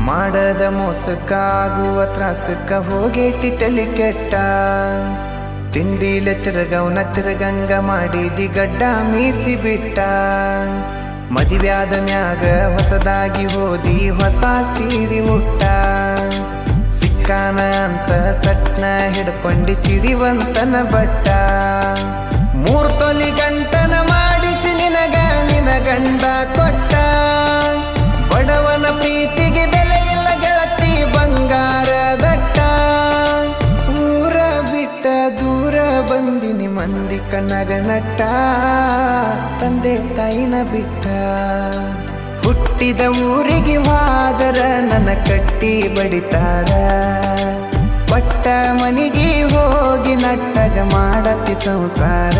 ಮಾಡದ ಮೋಸಕ್ಕ ಆಗುವ ತ್ರಾಸಕ್ಕ ಹೋಗೈತಿ ತಲೆ ಕೆಟ್ಟ ತಿಂಡಿಲೆ ತಿರುಗವನ ತಿರುಗಂಗ ಮಾಡಿದಿ ಗಡ್ಡ ಮೀಸಿ ಬಿಟ್ಟ ಮದುವ್ಯಾದ ಮ್ಯಾಗ ಹೊಸದಾಗಿ ಹೋದಿ ಹೊಸ ಸೀರಿ ಉಟ್ಟ ಸಿಕ್ಕಾನ ಅಂತ ಸಟ್ನ ಹಿಡ್ಕೊಂಡಿ ಸಿರಿವಂತನ ಬಟ್ಟ 3 ತೊಲಿ ಗಂಟನ ಮಾಡಿಸಿ ನಿನಗ ನಿನ ಗಂಡ ಕೊಟ್ಟ ಬಡವನ ಪ್ರೀತಿಗೆ ಬೆಲೆ ಇಲ್ಲ ಗೆಳತಿ ಬಂಗಾರ ದಟ್ಟ ಊರ ಬಿಟ್ಟ ದೂರ ಬಂದಿನಿ ಮಂದಿ ಕಣ್ಣಗ ನಟ್ಟ ತಂದೆ ತಾಯಿನ ಬಿಟ್ಟ ಹುಟ್ಟಿದ ಊರಿಗೆ ಹೋದರ ನನ್ನ ಕಟ್ಟಿ ಬಡಿತಾರ ಪಟ್ಟ ಮನಿಗೆ ಹೋಗಿ ನಟ್ಟಗ ಮಾಡತಿ ಸಂಸಾರ